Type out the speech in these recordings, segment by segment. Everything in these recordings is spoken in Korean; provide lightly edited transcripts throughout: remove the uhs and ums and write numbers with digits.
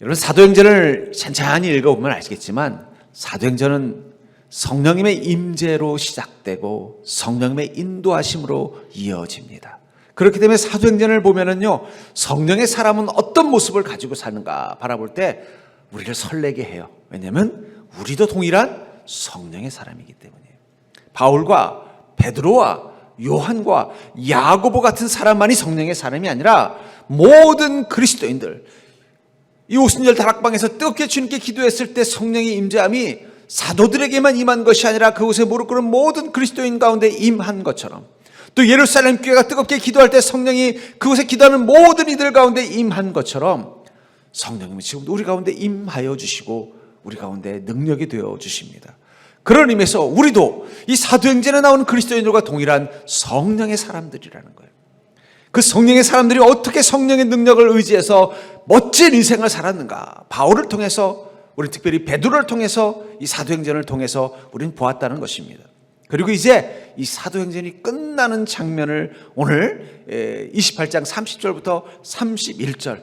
여러분, 사도행전을 찬찬히 읽어보면 아시겠지만 사도행전은 성령님의 임재로 시작되고 성령님의 인도하심으로 이어집니다. 그렇기 때문에 사도행전을 보면은요, 성령의 사람은 어떤 모습을 가지고 사는가 바라볼 때 우리를 설레게 해요. 왜냐하면 우리도 동일한 성령의 사람이기 때문이에요. 바울과 베드로와 요한과 야고보 같은 사람만이 성령의 사람이 아니라 모든 그리스도인들, 이 오순절 다락방에서 뜨겁게 주님께 기도했을 때 성령의 임재함이 사도들에게만 임한 것이 아니라 그곳에 무릎 꿇은 모든 그리스도인 가운데 임한 것처럼, 또 예루살렘 교회가 뜨겁게 기도할 때 성령이 그곳에 기도하는 모든 이들 가운데 임한 것처럼 성령님이 지금도 우리 가운데 임하여 주시고 우리 가운데 능력이 되어 주십니다. 그런 의미에서 우리도 이 사도행전에 나오는 그리스도인들과 동일한 성령의 사람들이라는 거예요. 그 성령의 사람들이 어떻게 성령의 능력을 의지해서 멋진 인생을 살았는가, 바울을 통해서, 우리 특별히 베드로를 통해서, 이 사도행전을 통해서 우리는 보았다는 것입니다. 그리고 이제 이 사도행전이 끝나는 장면을 오늘 28장 30절부터 31절,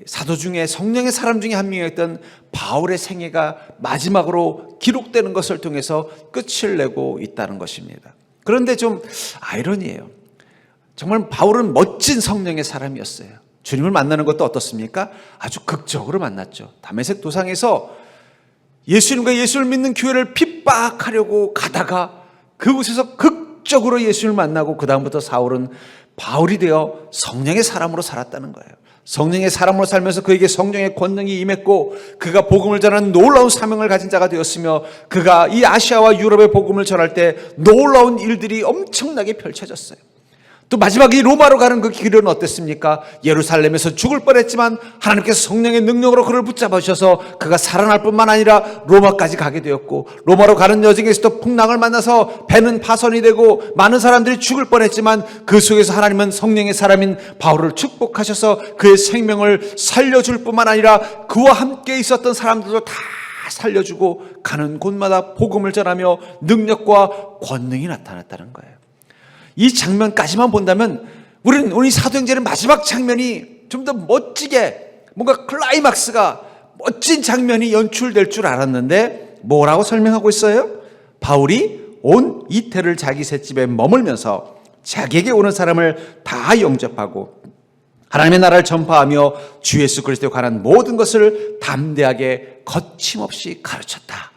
사도 중에 성령의 사람 중에 한 명이었던 바울의 생애가 마지막으로 기록되는 것을 통해서 끝을 내고 있다는 것입니다. 그런데 좀 아이러니해요. 정말 바울은 멋진 성령의 사람이었어요. 주님을 만나는 것도 어떻습니까? 아주 극적으로 만났죠. 다메섹 도상에서 예수님과 예수를 믿는 교회를 핍박하려고 가다가 그곳에서 극적으로 예수님을 만나고 그 다음부터 사울은 바울이 되어 성령의 사람으로 살았다는 거예요. 성령의 사람으로 살면서 그에게 성령의 권능이 임했고 그가 복음을 전하는 놀라운 사명을 가진 자가 되었으며 그가 이 아시아와 유럽의 복음을 전할 때 놀라운 일들이 엄청나게 펼쳐졌어요. 또 마지막에 로마로 가는 그 길은 어땠습니까? 예루살렘에서 죽을 뻔했지만 하나님께서 성령의 능력으로 그를 붙잡아 주셔서 그가 살아날 뿐만 아니라 로마까지 가게 되었고, 로마로 가는 여정에서도 풍랑을 만나서 배는 파손이 되고 많은 사람들이 죽을 뻔했지만 그 속에서 하나님은 성령의 사람인 바울을 축복하셔서 그의 생명을 살려줄 뿐만 아니라 그와 함께 있었던 사람들도 다 살려주고 가는 곳마다 복음을 전하며 능력과 권능이 나타났다는 거예요. 이 장면까지만 본다면 우리는 우리 사도행전의 마지막 장면이 좀 더 멋지게, 뭔가 클라이막스가 멋진 장면이 연출될 줄 알았는데 뭐라고 설명하고 있어요? 바울이 온 이태를 자기 셋집에 머물면서 자기에게 오는 사람을 다 영접하고 하나님의 나라를 전파하며 주 예수 그리스도에 관한 모든 것을 담대하게 거침없이 가르쳤다.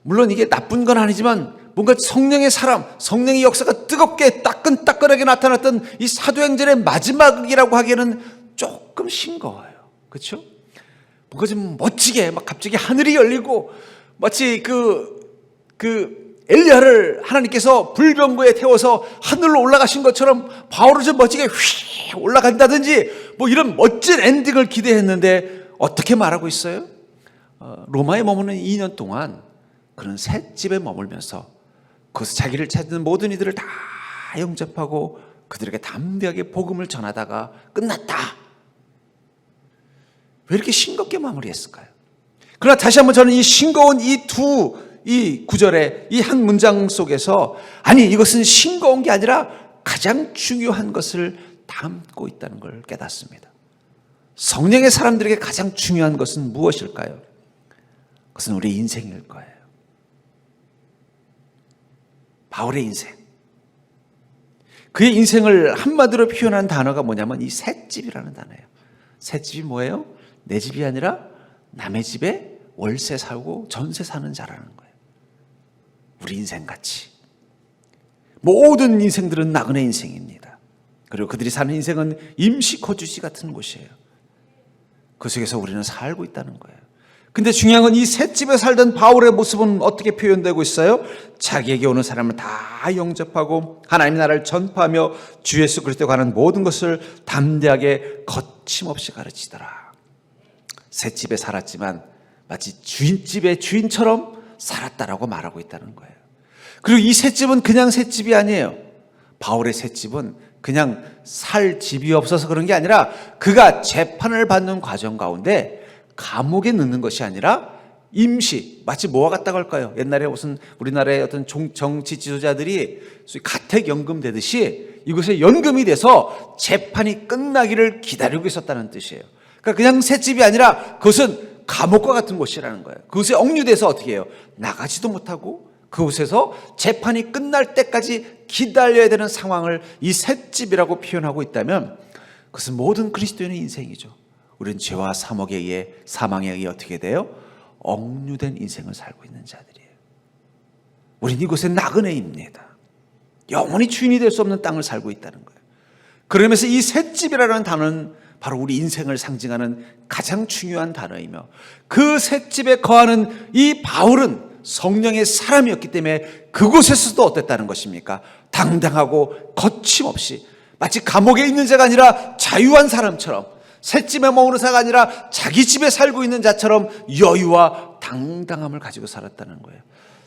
물론 이게 나쁜 건 아니지만 뭔가 성령의 사람, 성령의 역사가 뜨겁게 따끈따끈하게 나타났던 이 사도행전의 마지막이라고 하기에는 조금 싱거워요. 그렇죠? 뭔가 좀 멋지게 막 갑자기 하늘이 열리고 마치 엘리야를 하나님께서 불병거에 태워서 하늘로 올라가신 것처럼 바울을 좀 멋지게 휘 올라간다든지 뭐 이런 멋진 엔딩을 기대했는데 어떻게 말하고 있어요? 로마에 머무는 2년 동안 그는 셋집에 머물면서 그것을 자기를 찾는 모든 이들을 다 영접하고 그들에게 담대하게 복음을 전하다가 끝났다. 왜 이렇게 싱겁게 마무리했을까요? 그러나 다시 한번 저는 이 싱거운 이 구절의 이 한 문장 속에서 아니 이것은 싱거운 게 아니라 가장 중요한 것을 담고 있다는 걸 깨닫습니다. 성령의 사람들에게 가장 중요한 것은 무엇일까요? 그것은 우리의 인생일 거예요. 바울의 인생. 그의 인생을 한마디로 표현한 단어가 뭐냐면 이 셋집이라는 단어예요. 셋집이 뭐예요? 내 집이 아니라 남의 집에 월세 살고 전세 사는 자라는 거예요. 우리 인생같이. 모든 인생들은 나그네 인생입니다. 그리고 그들이 사는 인생은 임시거주지 같은 곳이에요. 그 속에서 우리는 살고 있다는 거예요. 근데 중요한 건 이 셋집에 살던 바울의 모습은 어떻게 표현되고 있어요? 자기에게 오는 사람을 다 영접하고 하나님의 나라를 전파하며 주 예수 그리스도에 관한 모든 것을 담대하게 거침없이 가르치더라. 셋집에 살았지만 마치 주인집의 주인처럼 살았다라고 말하고 있다는 거예요. 그리고 이 셋집은 그냥 셋집이 아니에요. 바울의 셋집은 그냥 살 집이 없어서 그런 게 아니라 그가 재판을 받는 과정 가운데 감옥에 넣는 것이 아니라 임시, 마치 뭐와 같다고 할까요? 옛날에 무슨 우리나라의 어떤 정치 지도자들이 가택연금 되듯이 이곳에 연금이 돼서 재판이 끝나기를 기다리고 있었다는 뜻이에요. 그러니까 그냥 셋집이 아니라 그것은 감옥과 같은 곳이라는 거예요. 그곳에 억류돼서 어떻게 해요? 나가지도 못하고 그곳에서 재판이 끝날 때까지 기다려야 되는 상황을 이 셋집이라고 표현하고 있다면 그것은 모든 그리스도인의 인생이죠. 우리는 죄와 사망에 의해 어떻게 돼요? 억류된 인생을 살고 있는 자들이에요. 우리는 이곳에 나그네입니다. 영원히 주인이 될 수 없는 땅을 살고 있다는 거예요. 그러면서 이 셋집이라는 단어는 바로 우리 인생을 상징하는 가장 중요한 단어이며 그 셋집에 거하는 이 바울은 성령의 사람이었기 때문에 그곳에서도 어땠다는 것입니까? 당당하고 거침없이 마치 감옥에 있는 자가 아니라 자유한 사람처럼 셋집에 머무는 자가 아니라 자기 집에 살고 있는 자처럼 여유와 당당함을 가지고 살았다는 거예요.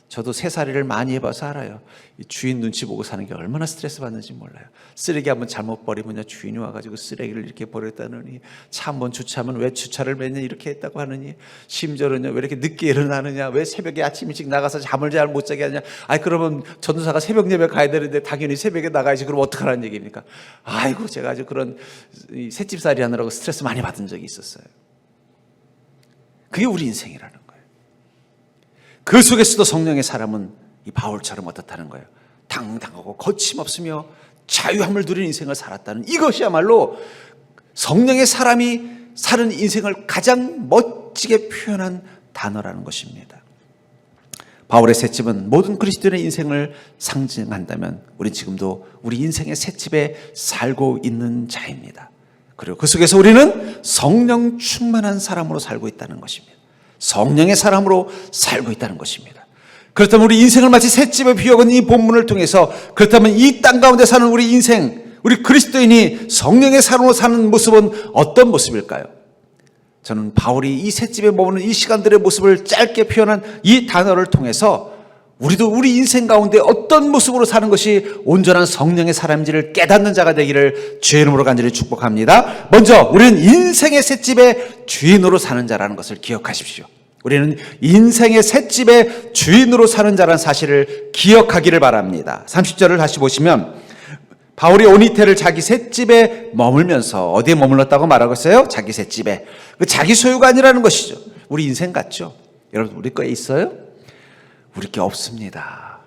저도 새살이를 많이 해봐서 알아요. 주인 눈치 보고 사는 게 얼마나 스트레스 받는지 몰라요. 쓰레기 한번 잘못 버리면 주인이 와가지고 쓰레기를 이렇게 버렸다느니, 차 한번 주차하면 왜 주차를 매년 이렇게 했다고 하느니, 심지어는요 왜 이렇게 늦게 일어나느냐, 왜 새벽에 아침 일찍 나가서 잠을 잘 못 자게 하느냐. 그러면 전도사가 새벽 예배 가야 되는데 당연히 새벽에 나가야지. 그럼 어떡하라는 얘기입니까? 아이고, 제가 아주 그런 셋집살이 하느라고 스트레스 많이 받은 적이 있었어요. 그게 우리 인생이라는 거예요. 그 속에서도 성령의 사람은 이 바울처럼 어떻다는 거예요? 당당하고 거침없으며 자유함을 누린 인생을 살았다는, 이것이야말로 성령의 사람이 사는 인생을 가장 멋지게 표현한 단어라는 것입니다. 바울의 셋집은 모든 그리스도인의 인생을 상징한다면 우리 지금도 우리 인생의 셋집에 살고 있는 자입니다. 그리고 그 속에서 우리는 성령 충만한 사람으로 살고 있다는 것입니다. 성령의 사람으로 살고 있다는 것입니다. 그렇다면 우리 인생을 마치 셋집에 비유한 이 본문을 통해서, 그렇다면 이 땅 가운데 사는 우리 인생, 우리 그리스도인이 성령의 사람으로 사는 모습은 어떤 모습일까요? 저는 바울이 이 셋집에 머무는 이 시간들의 모습을 짧게 표현한 이 단어를 통해서 우리도 우리 인생 가운데 어떤 모습으로 사는 것이 온전한 성령의 사람인지를 깨닫는 자가 되기를 주의 이름으로 간절히 축복합니다. 먼저 우리는 인생의 셋집의 주인으로 사는 자라는 것을 기억하십시오. 우리는 인생의 셋집의 주인으로 사는 자라는 사실을 기억하기를 바랍니다. 30절을 다시 보시면 바울이 오니테를 자기 셋집에 머물면서, 어디에 머물렀다고 말하고 있어요? 자기 셋집에. 그 자기 소유가 아니라는 것이죠. 우리 인생 같죠? 여러분, 우리 거에 있어요? 우리 게 없습니다.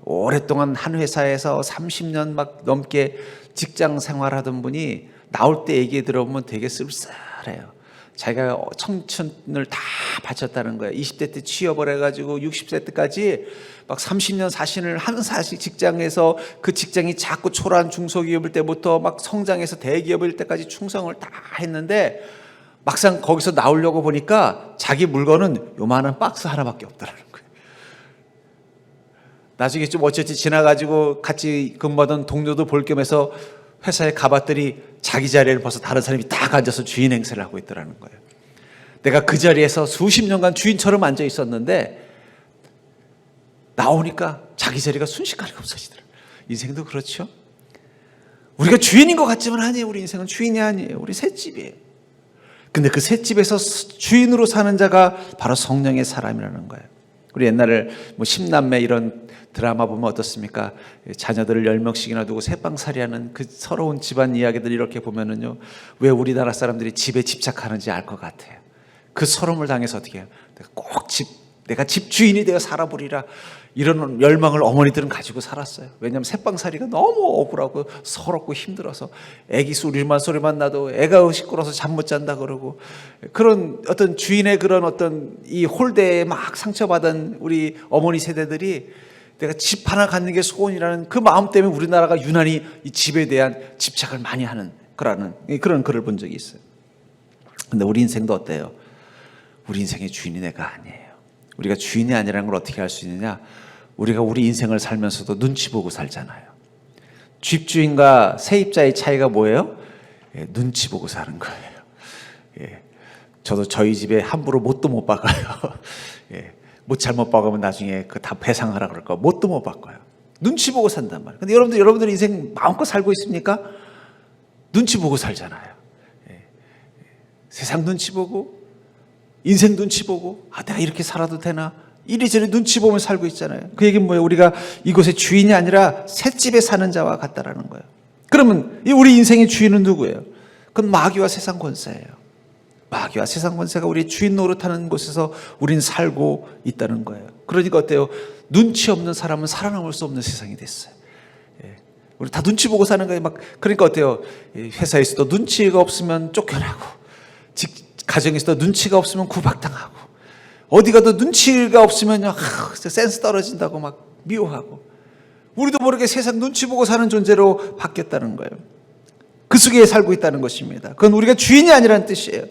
오랫동안 한 회사에서 30년 막 넘게 직장 생활하던 분이 나올 때 얘기 들어보면 되게 씁쓸해요. 자기가 청춘을 다 바쳤다는 거예요. 20대 때 취업을 해가지고 60세 때까지 막 30년 사신을 한 사실 직장에서, 그 직장이 작고 초라한 중소기업일 때부터 막 성장해서 대기업일 때까지 충성을 다 했는데, 막상 거기서 나오려고 보니까 자기 물건은 요만한 박스 하나밖에 없더라는 거예요. 나중에 좀 어쨌든 지나가지고 같이 근무하던 동료도 볼 겸해서 회사에 가봤더니 자기 자리를 벌써 다른 사람이 딱 앉아서 주인 행세를 하고 있더라는 거예요. 내가 그 자리에서 수십 년간 주인처럼 앉아 있었는데 나오니까 자기 자리가 순식간에 없어지더라고요. 인생도 그렇죠. 우리가 주인인 것 같지만 아니에요. 우리 인생은 주인이 아니에요. 우리 셋집이에요. 근데 그 셋집에서 주인으로 사는 자가 바로 성령의 사람이라는 거예요. 우리 옛날에 뭐 10남매 이런 드라마 보면 어떻습니까? 자녀들을 10명씩이나 두고 새빵살이하는 그 서러운 집안 이야기들 이렇게 보면은요, 왜 우리나라 사람들이 집에 집착하는지 알 것 같아요. 그 서러움을 당해서 어떻게 해요? 내가 집주인이 되어 살아보리라, 이런 열망을 어머니들은 가지고 살았어요. 왜냐하면 새빵살이가 너무 억울하고 서럽고 힘들어서 애기 소리만 나도 애가 시끄러워서 잠 못 잔다 그러고, 그런 어떤 주인의 그런 어떤 이 홀대에 막 상처받은 우리 어머니 세대들이 내가 집 하나 갖는 게 소원이라는 그 마음 때문에 우리나라가 유난히 이 집에 대한 집착을 많이 하는 그런 글을 본 적이 있어요. 근데 우리 인생도 어때요? 우리 인생의 주인이 내가 아니에요. 우리가 주인이 아니라는 걸 어떻게 알 수 있느냐? 우리가 우리 인생을 살면서도 눈치 보고 살잖아요. 집주인과 세입자의 차이가 뭐예요? 눈치 보고 사는 거예요. 저도 저희 집에 함부로 못도 못 박아요. 못 잘못 박으면 나중에 그 다 배상하라 그럴 거, 못도 못 바꿔요. 눈치 보고 산단 말이에요. 근데 여러분들 인생 마음껏 살고 있습니까? 눈치 보고 살잖아요. 세상 눈치 보고, 인생 눈치 보고, 내가 이렇게 살아도 되나? 이리저리 눈치 보면 살고 있잖아요. 그 얘기는 뭐예요? 우리가 이곳의 주인이 아니라 셋집에 사는 자와 같다라는 거예요. 그러면 우리 인생의 주인은 누구예요? 그건 마귀와 세상 권세예요. 마귀와 세상 권세가 우리 주인 노릇하는 곳에서 우린 살고 있다는 거예요. 그러니까 어때요? 눈치 없는 사람은 살아남을 수 없는 세상이 됐어요. 우리 다 눈치 보고 사는 거예요. 그러니까 어때요? 회사에서도 눈치가 없으면 쫓겨나고, 가정에서도 눈치가 없으면 구박당하고, 어디 가도 눈치가 없으면요, 센스 떨어진다고 막 미워하고, 우리도 모르게 세상 눈치 보고 사는 존재로 바뀌었다는 거예요. 그 속에 살고 있다는 것입니다. 그건 우리가 주인이 아니라는 뜻이에요.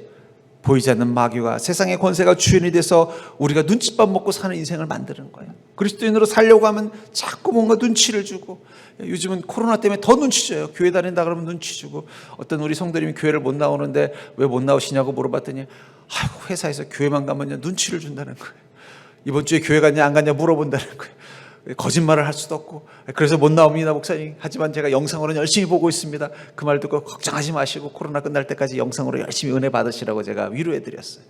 보이지 않는 마귀와 세상의 권세가 주인이 돼서 우리가 눈칫밥 먹고 사는 인생을 만드는 거예요. 그리스도인으로 살려고 하면 자꾸 뭔가 눈치를 주고, 요즘은 코로나 때문에 더 눈치 줘요. 교회 다닌다 그러면 눈치 주고, 어떤 우리 성도님이 교회를 못 나오는데 왜 못 나오시냐고 물어봤더니, 아이고, 회사에서 교회만 가면요 눈치를 준다는 거예요. 이번 주에 교회 갔냐 안 갔냐 물어본다는 거예요. 거짓말을 할 수도 없고, 그래서 못 나옵니다 목사님. 하지만 제가 영상으로는 열심히 보고 있습니다. 그 말 듣고 걱정하지 마시고 코로나 끝날 때까지 영상으로 열심히 은혜 받으시라고 제가 위로해 드렸어요.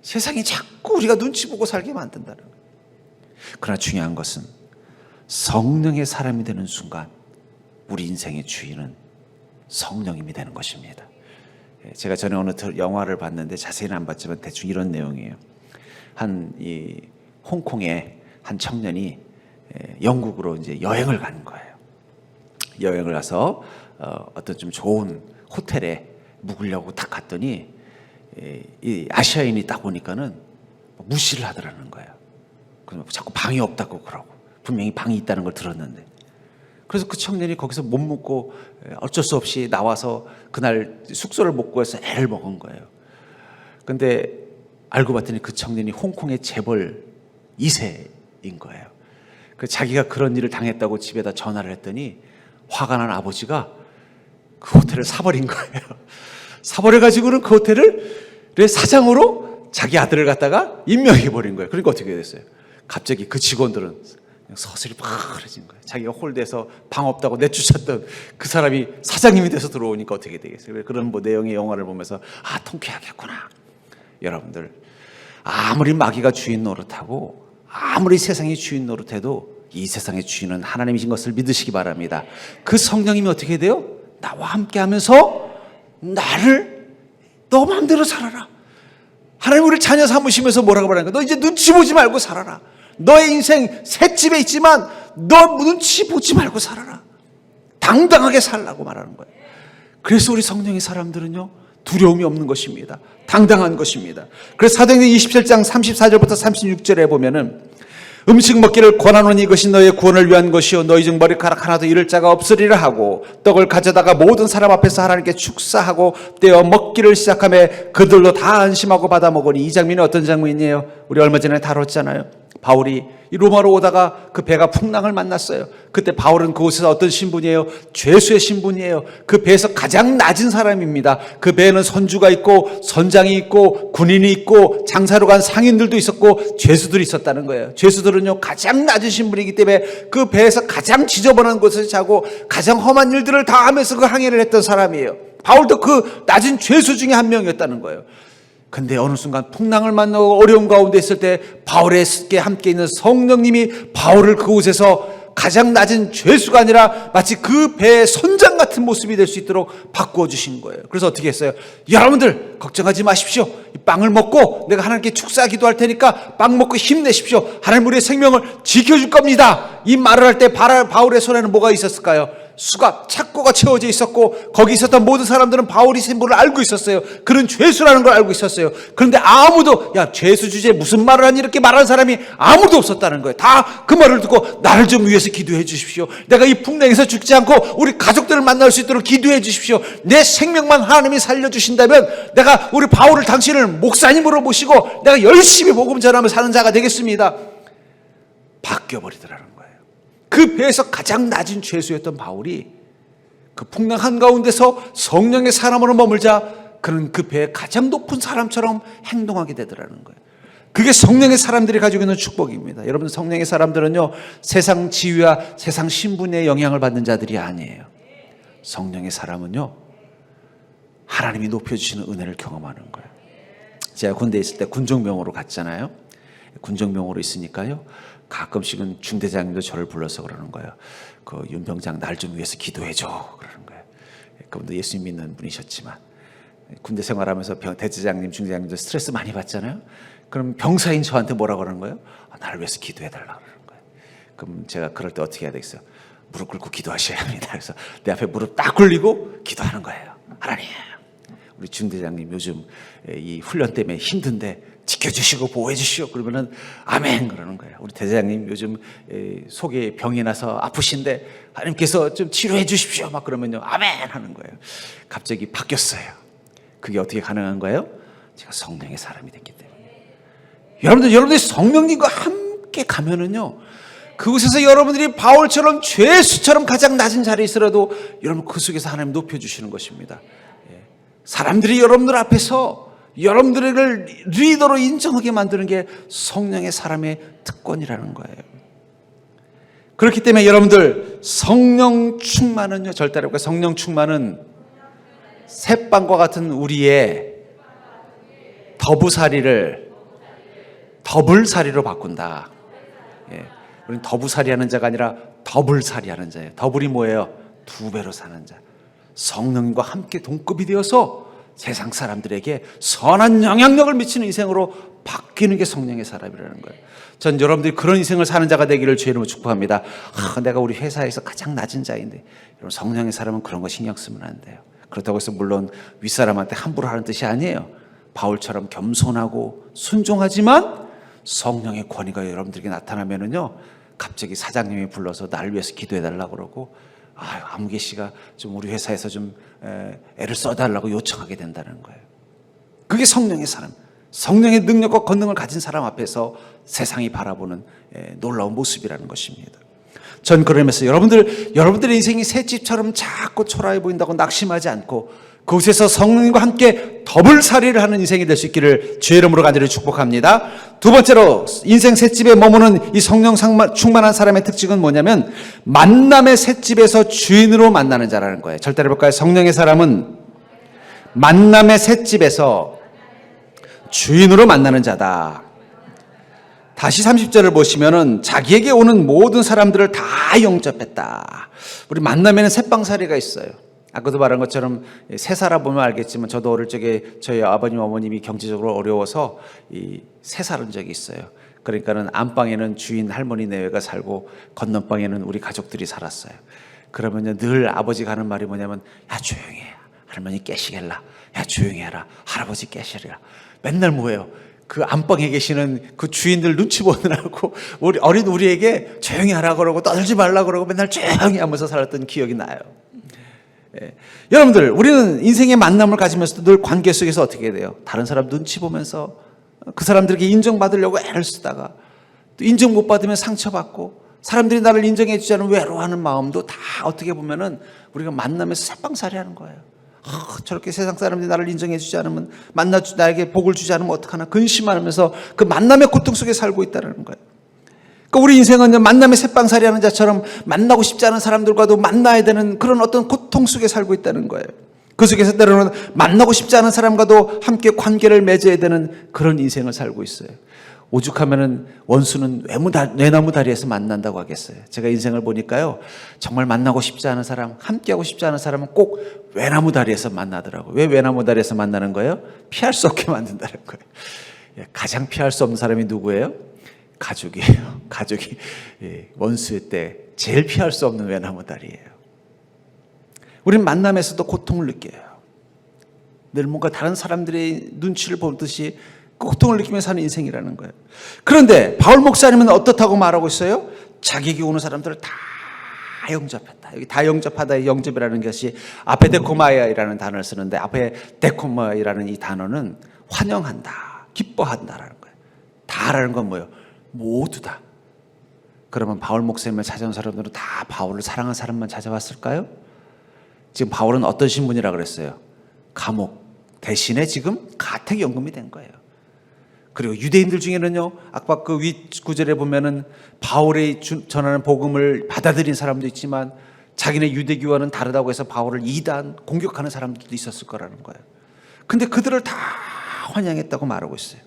세상이 자꾸 우리가 눈치 보고 살게 만든다는 거예요. 그러나 중요한 것은 성령의 사람이 되는 순간 우리 인생의 주인은 성령님이 되는 것입니다. 제가 전에 어느 영화를 봤는데 자세히는 안 봤지만 대충 이런 내용이에요. 홍콩의 한 청년이 영국으로 이제 여행을 가는 거예요. 여행을 가서 어떤 좀 좋은 호텔에 묵으려고 딱 갔더니 이 아시아인이 딱 보니까는 무시를 하더라는 거예요. 그래서 자꾸 방이 없다고 그러고, 분명히 방이 있다는 걸 들었는데, 그래서 그 청년이 거기서 못 묵고 어쩔 수 없이 나와서 그날 숙소를 못 구해서 애를 먹은 거예요. 근데 알고 봤더니 그 청년이 홍콩의 재벌 2세인 거예요. 그 자기가 그런 일을 당했다고 집에다 전화를 했더니 화가 난 아버지가 그 호텔을 사버린 거예요. 사버려가지고는 그 호텔을 사장으로 자기 아들을 갖다가 임명해버린 거예요. 그러니까 어떻게 됐어요? 갑자기 그 직원들은 서슬이 파래진 거예요. 자기가 홀대에서 방 없다고 내쫓았던 그 사람이 사장님이 돼서 들어오니까 어떻게 되겠어요? 그런 내용의 영화를 보면서 통쾌하겠구나. 여러분들, 아무리 마귀가 주인 노릇하고 아무리 세상이 주인 노릇해도 이 세상의 주인은 하나님이신 것을 믿으시기 바랍니다. 그 성령님이 어떻게 돼요? 나와 함께 하면서 나를 너 마음대로 살아라. 하나님 우리를 자녀 삼으시면서 뭐라고 말하는 거야? 너 이제 눈치 보지 말고 살아라. 너의 인생 셋집에 있지만 너 눈치 보지 말고 살아라. 당당하게 살라고 말하는 거예요. 그래서 우리 성령의 사람들은요, 두려움이 없는 것입니다. 당당한 것입니다. 그래서 사도행전 27장 34절부터 36절에 보면은 음식 먹기를 권하노니 이것이 너의 구원을 위한 것이요 너희 중 머리카락 하나도 잃을 자가 없으리라 하고, 떡을 가져다가 모든 사람 앞에서 하나님께 축사하고 떼어 먹기를 시작하며 그들도 다 안심하고 받아 먹으니. 이 장면이 어떤 장면이에요? 우리 얼마 전에 다뤘잖아요. 바울이 이 로마로 오다가 그 배가 풍랑을 만났어요. 그때 바울은 그곳에서 어떤 신분이에요? 죄수의 신분이에요. 그 배에서 가장 낮은 사람입니다. 그 배에는 선주가 있고 선장이 있고 군인이 있고 장사로 간 상인들도 있었고 죄수들이 있었다는 거예요. 죄수들은요, 가장 낮은 신분이기 때문에 그 배에서 가장 지저분한 곳에서 자고 가장 험한 일들을 다 하면서 그 항해를 했던 사람이에요. 바울도 그 낮은 죄수 중에 한 명이었다는 거예요. 근데 어느 순간 풍랑을 만나고 어려운 가운데 있을 때 바울의 함께 있는 성령님이 바울을 그곳에서 가장 낮은 죄수가 아니라 마치 그 배의 선장 같은 모습이 될 수 있도록 바꾸어 주신 거예요. 그래서 어떻게 했어요? 여러분들 걱정하지 마십시오. 이 빵을 먹고 내가 하나님께 축사 기도할 테니까 빵 먹고 힘내십시오. 하나님 우리의 생명을 지켜줄 겁니다. 이 말을 할 때 바울의 손에는 뭐가 있었을까요? 수갑, 착고가 채워져 있었고 거기 있었던 모든 사람들은 바울이 신분을 알고 있었어요. 그런 죄수라는 걸 알고 있었어요. 그런데 아무도 야 죄수 주제에 무슨 말을 하니 이렇게 말하는 사람이 아무도 없었다는 거예요. 다 그 말을 듣고 나를 좀 위해서 기도해 주십시오. 내가 이 풍랑에서 죽지 않고 우리 가족들을 만날 수 있도록 기도해 주십시오. 내 생명만 하나님이 살려주신다면 내가 우리 바울을 당신을 목사님으로 모시고 내가 열심히 복음 전하며 사는 자가 되겠습니다. 바뀌어버리더라는 거예요. 그 배에서 가장 낮은 죄수였던 바울이 그 풍랑 한가운데서 성령의 사람으로 머물자 그는 그 배의 가장 높은 사람처럼 행동하게 되더라는 거예요. 그게 성령의 사람들이 가지고 있는 축복입니다. 여러분, 성령의 사람들은요, 세상 지위와 세상 신분의 영향을 받는 자들이 아니에요. 성령의 사람은요, 하나님이 높여주시는 은혜를 경험하는 거예요. 제가 군대에 있을 때 군종병으로 갔잖아요. 군종병으로 있으니까요, 가끔씩은 중대장님도 저를 불러서 그러는 거예요. 그 윤병장 날 좀 위해서 기도해줘 그러는 거예요. 그분도 예수 믿는 분이셨지만 군대 생활하면서 대대장님, 중대장님들 스트레스 많이 받잖아요. 그럼 병사인 저한테 뭐라 그러는 거예요? 나를 위해서 기도해달라고 그러는 거예요. 그럼 제가 그럴 때 어떻게 해야 되겠어요? 무릎 꿇고 기도하셔야 합니다. 그래서 내 앞에 무릎 딱 꿇리고 기도하는 거예요. 하나님, 우리 중대장님 요즘 이 훈련 때문에 힘든데 지켜주시고 보호해주시오. 그러면은 아멘 그러는 거예요. 우리 대대장님 요즘 속에 병이 나서 아프신데 하나님께서 좀 치료해 주십시오. 막 그러면요 아멘 하는 거예요. 갑자기 바뀌었어요. 그게 어떻게 가능한 거예요? 제가 성령의 사람이 됐기 때문에. 여러분들이 성령님과 함께 가면은요, 그곳에서 여러분들이 바울처럼 죄수처럼 가장 낮은 자리에 있으라도 여러분 그 속에서 하나님 높여주시는 것입니다. 사람들이 여러분들 앞에서 여러분들을 리더로 인정하게 만드는 게 성령의 사람의 특권이라는 거예요. 그렇기 때문에 여러분들 성령 충만은요, 절대 여러분 성령 충만은 새빵과 같은 우리의 더부살이를 더블살이로 바꾼다. 우리는 더부살이 하는 자가 아니라 더블살이 하는 자예요. 더블이 뭐예요? 2배로 사는 자. 성령과 함께 동급이 되어서 세상 사람들에게 선한 영향력을 미치는 인생으로 바뀌는 게 성령의 사람이라는 거예요. 전 여러분들이 그런 인생을 사는 자가 되기를 주의 이름으로 축복합니다. 내가 우리 회사에서 가장 낮은 자인데, 여러분 성령의 사람은 그런 거 신경 쓰면 안 돼요. 그렇다고 해서 물론 윗사람한테 함부로 하는 뜻이 아니에요. 바울처럼 겸손하고 순종하지만 성령의 권위가 여러분들에게 나타나면은요, 갑자기 사장님이 불러서 날 위해서 기도해달라고 그러고, 아무개 씨가 좀 우리 회사에서 좀 애를 써달라고 요청하게 된다는 거예요. 그게 성령의 사람, 성령의 능력과 권능을 가진 사람 앞에서 세상이 바라보는 놀라운 모습이라는 것입니다. 전 그러면서 여러분들의 인생이 새집처럼 작고 초라해 보인다고 낙심하지 않고 그곳에서 성령님과 함께 더블살이를 하는 인생이 될 수 있기를 주의 이름으로 간절히 축복합니다. 두 번째로 인생 셋집에 머무는 이 성령 충만한 사람의 특징은 뭐냐면 만남의 셋집에서 주인으로 만나는 자라는 거예요. 절대로 해볼까요? 성령의 사람은 만남의 셋집에서 주인으로 만나는 자다. 다시 30절을 보시면은 자기에게 오는 모든 사람들을 다 영접했다. 우리 만남에는 셋방살이가 있어요. 아까도 말한 것처럼 세 살아보면 알겠지만 저도 어릴 적에 저희 아버님 어머님이 경제적으로 어려워서 세 살은 적이 있어요. 그러니까는 안방에는 주인 할머니 내외가 살고 건넌방에는 우리 가족들이 살았어요. 그러면 늘 아버지가 하는 말이 뭐냐면 야 조용히 해, 할머니 깨시겠라. 야 조용히 해라, 할아버지 깨시리라. 맨날 뭐예요? 그 안방에 계시는 그 주인들 눈치 보느라고 어린 우리에게 조용히 하라 그러고 떠들지 말라 그러고 맨날 조용히 하면서 살았던 기억이 나요. 여러분들, 우리는 인생의 만남을 가지면서도 늘 관계 속에서 어떻게 돼요? 다른 사람 눈치 보면서 그 사람들에게 인정받으려고 애를 쓰다가 또 인정 못 받으면 상처받고 사람들이 나를 인정해 주지 않으면 외로워하는 마음도 다 어떻게 보면은 우리가 만나면서 새빵살이 하는 거예요. 저렇게 세상 사람들이 나를 인정해 주지 않으면 나에게 복을 주지 않으면 어떡하나 근심하면서 그 만남의 고통 속에 살고 있다는 거예요. 그러니까 우리 인생은 만남의 새빵살이 하는 자처럼 만나고 싶지 않은 사람들과도 만나야 되는 그런 어떤 고통 속에 살고 있다는 거예요. 그 속에서 때로는 만나고 싶지 않은 사람과도 함께 관계를 맺어야 되는 그런 인생을 살고 있어요. 오죽하면은 원수는 외나무 다리에서 만난다고 하겠어요. 제가 인생을 보니까요, 정말 만나고 싶지 않은 사람, 함께하고 싶지 않은 사람은 꼭 외나무 다리에서 만나더라고요. 왜 외나무 다리에서 만나는 거예요? 피할 수 없게 만든다는 거예요. 가장 피할 수 없는 사람이 누구예요? 가족이에요. 가족이 원수의 때 제일 피할 수 없는 외나무 다리예요. 우리는 만남에서도 고통을 느껴요. 늘 뭔가 다른 사람들의 눈치를 보듯이 고통을 느끼며 사는 인생이라는 거예요. 그런데 바울 목사님은 어떻다고 말하고 있어요? 자기에게 오는 사람들을 다 영접했다. 여기 다 영접하다의 영접이라는 것이 아페데코마이라는 단어를 쓰는데, 아페데코마이라는 이 단어는 환영한다, 기뻐한다라는 거예요. 다라는 건 뭐예요? 모두다. 그러면 바울 목사님을 찾아온 사람들은 다 바울을 사랑한 사람만 찾아왔을까요? 지금 바울은 어떤 신분이라 그랬어요? 감옥 대신에 지금 가택연금이 된 거예요. 그리고 유대인들 중에는요, 아까 그 윗 구절에 보면은 바울의 전하는 복음을 받아들인 사람도 있지만 자기네 유대교와는 다르다고 해서 바울을 이단 공격하는 사람들도 있었을 거라는 거예요. 근데 그들을 다 환영했다고 말하고 있어요.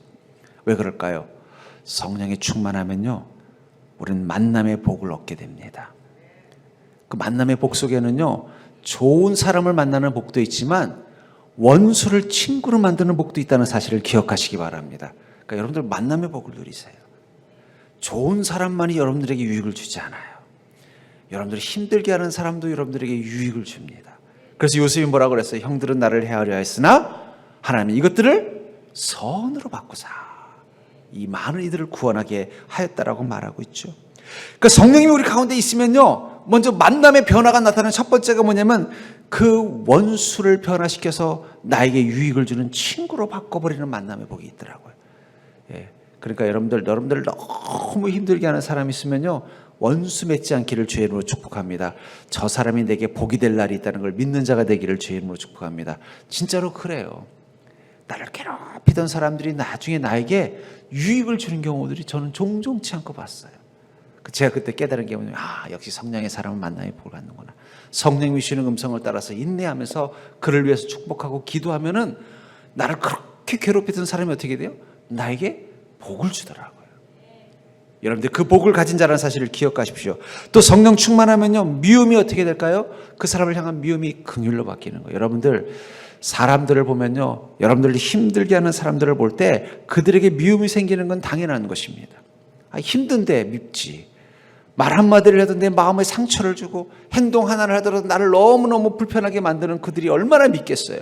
왜 그럴까요? 성령이 충만하면요, 우리는 만남의 복을 얻게 됩니다. 그 만남의 복 속에는요, 좋은 사람을 만나는 복도 있지만 원수를 친구로 만드는 복도 있다는 사실을 기억하시기 바랍니다. 그러니까 여러분들 만남의 복을 누리세요. 좋은 사람만이 여러분들에게 유익을 주지 않아요. 여러분들이 힘들게 하는 사람도 여러분들에게 유익을 줍니다. 그래서 요셉이 뭐라고 그랬어요? 형들은 나를 해하려 했으나 하나님이 이것들을 선으로 바꾸사 이 많은 이들을 구원하게 하였다라고 말하고 있죠. 그러니까 성령님이 우리 가운데 있으면요, 먼저 만남의 변화가 나타나는 첫 번째가 뭐냐면 그 원수를 변화시켜서 나에게 유익을 주는 친구로 바꿔버리는 만남의 복이 있더라고요. 예. 그러니까 여러분들 너무 힘들게 하는 사람이 있으면요, 원수 맺지 않기를 주의 이름으로 축복합니다. 저 사람이 내게 복이 될 날이 있다는 걸 믿는 자가 되기를 주의 이름으로 축복합니다. 진짜로 그래요. 나를 괴롭히던 사람들이 나중에 나에게 유익을 주는 경우들이 저는 종종치 않고 봤어요. 제가 그때 깨달은 게 뭐냐면, 역시 성령의 사람은 만남의 복을 갖는구나. 성령님이 주시는 음성을 따라서 인내하면서 그를 위해서 축복하고 기도하면은 나를 그렇게 괴롭히던 사람이 어떻게 돼요? 나에게 복을 주더라고요. 여러분들 그 복을 가진 자라는 사실을 기억하십시오. 또 성령 충만하면요, 미움이 어떻게 될까요? 그 사람을 향한 미움이 긍휼로 바뀌는 거예요. 여러분들 사람들을 보면요, 여러분들이 힘들게 하는 사람들을 볼 때 그들에게 미움이 생기는 건 당연한 것입니다. 힘든데 밉지. 말 한마디를 해도 내 마음에 상처를 주고 행동 하나를 하더라도 나를 너무너무 불편하게 만드는 그들이 얼마나 밉겠어요.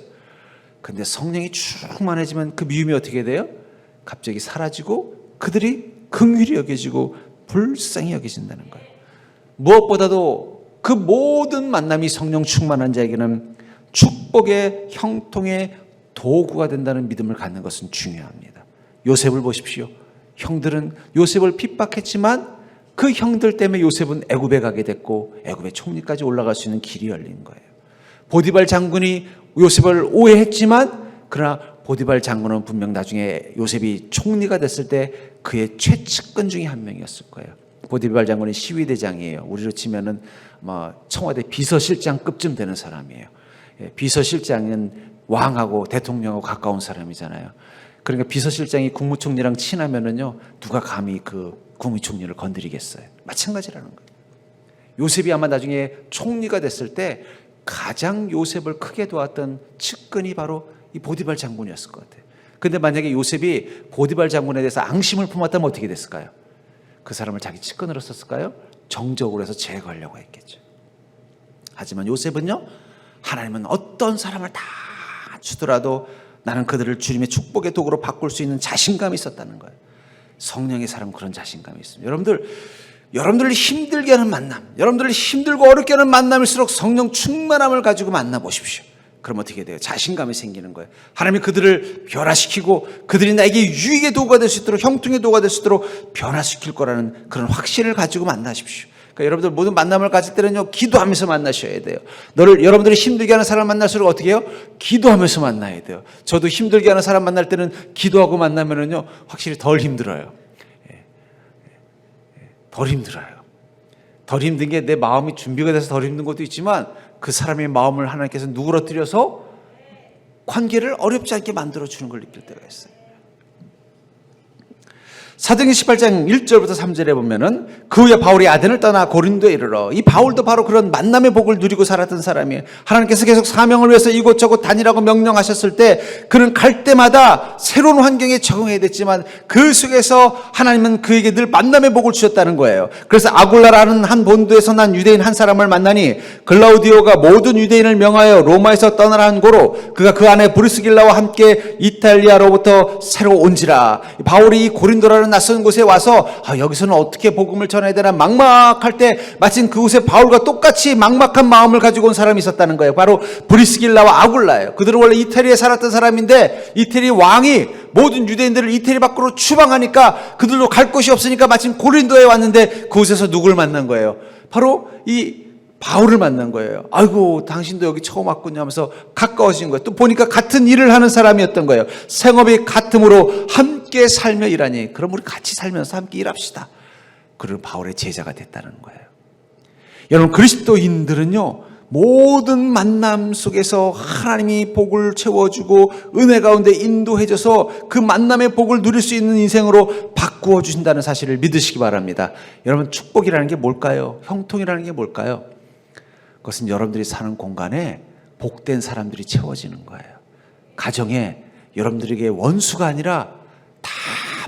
근데 성령이 충만해지면 그 미움이 어떻게 돼요? 갑자기 사라지고 그들이 긍휼히 여겨지고 불쌍히 여겨진다는 거예요. 무엇보다도 그 모든 만남이 성령 충만한 자에게는 축복의 형통의 도구가 된다는 믿음을 갖는 것은 중요합니다. 요셉을 보십시오. 형들은 요셉을 핍박했지만 그 형들 때문에 요셉은 애굽에 가게 됐고 애굽의 총리까지 올라갈 수 있는 길이 열린 거예요. 보디발 장군이 요셉을 오해했지만 그러나 보디발 장군은 분명 나중에 요셉이 총리가 됐을 때 그의 최측근 중에 한 명이었을 거예요. 보디발 장군은 시위대장이에요. 우리로 치면은 청와대 비서실장급쯤 되는 사람이에요. 비서실장은 왕하고 대통령하고 가까운 사람이잖아요. 그러니까 비서실장이 국무총리랑 친하면은요, 누가 감히 그 국무총리를 건드리겠어요. 마찬가지라는 거예요. 요셉이 아마 나중에 총리가 됐을 때 가장 요셉을 크게 도왔던 측근이 바로 이 보디발 장군이었을 것 같아요. 근데 만약에 요셉이 보디발 장군에 대해서 앙심을 품었다면 어떻게 됐을까요? 그 사람을 자기 측근으로 썼을까요? 정적으로 해서 제거하려고 했겠죠. 하지만 요셉은요, 하나님은 어떤 사람을 다 주더라도 나는 그들을 주님의 축복의 도구로 바꿀 수 있는 자신감이 있었다는 거예요. 성령의 사람은 그런 자신감이 있습니다. 여러분들을 힘들게 하는 만남, 여러분들을 힘들고 어렵게 하는 만남일수록 성령 충만함을 가지고 만나보십시오. 그럼 어떻게 돼요? 자신감이 생기는 거예요. 하나님이 그들을 변화시키고 그들이 나에게 유익의 도구가 될 수 있도록, 형통의 도구가 될 수 있도록 변화시킬 거라는 그런 확신을 가지고 만나십시오. 그러니까 여러분들 모든 만남을 가질 때는요, 기도하면서 만나셔야 돼요. 여러분들이 힘들게 하는 사람 만날수록 어떻게 해요? 기도하면서 만나야 돼요. 저도 힘들게 하는 사람 만날 때는 기도하고 만나면은요, 확실히 덜 힘들어요. 덜 힘들어요. 덜 힘든 게 내 마음이 준비가 돼서 덜 힘든 것도 있지만 그 사람의 마음을 하나님께서 누그러뜨려서 관계를 어렵지 않게 만들어주는 걸 느낄 때가 있어요. 사도행전 18장 1절부터 3절에 보면은 그 후에 바울이 아덴을 떠나 고린도에 이르러, 이 바울도 바로 그런 만남의 복을 누리고 살았던 사람이에요. 하나님께서 계속 사명을 위해서 이곳저곳 다니라고 명령하셨을 때 그는 갈 때마다 새로운 환경에 적응해야 됐지만 그 속에서 하나님은 그에게 늘 만남의 복을 주셨다는 거예요. 그래서 아굴라라는 한 본도에서 난 유대인 한 사람을 만나니 글라우디오가 모든 유대인을 명하여 로마에서 떠나라 한 고로 그가 그 안에 브리스길라와 함께 이탈리아로부터 새로 온지라. 바울이 이 고린도라는 낯선 곳에 와서 여기서는 어떻게 복음을 전해야 되나 막막할 때 마침 그곳에 바울과 똑같이 막막한 마음을 가지고 온 사람이 있었다는 거예요. 바로 브리스길라와 아굴라예요. 그들은 원래 이태리에 살았던 사람인데 이태리 왕이 모든 유대인들을 이태리 밖으로 추방하니까 그들도 갈 곳이 없으니까 마침 고린도에 왔는데 그곳에서 누굴 만난 거예요? 바로 이 바울을 만난 거예요. 아이고, 당신도 여기 처음 왔군요 하면서 가까워진 거예요. 또 보니까 같은 일을 하는 사람이었던 거예요. 생업이 같음으로 함께 살며 일하니, 그럼 우리 같이 살면서 함께 일합시다. 그리고 바울의 제자가 됐다는 거예요. 여러분, 그리스도인들은요, 모든 만남 속에서 하나님이 복을 채워주고 은혜 가운데 인도해줘서 그 만남의 복을 누릴 수 있는 인생으로 바꾸어 주신다는 사실을 믿으시기 바랍니다. 여러분, 축복이라는 게 뭘까요? 형통이라는 게 뭘까요? 그것은 여러분들이 사는 공간에 복된 사람들이 채워지는 거예요. 가정에 여러분들에게 원수가 아니라 다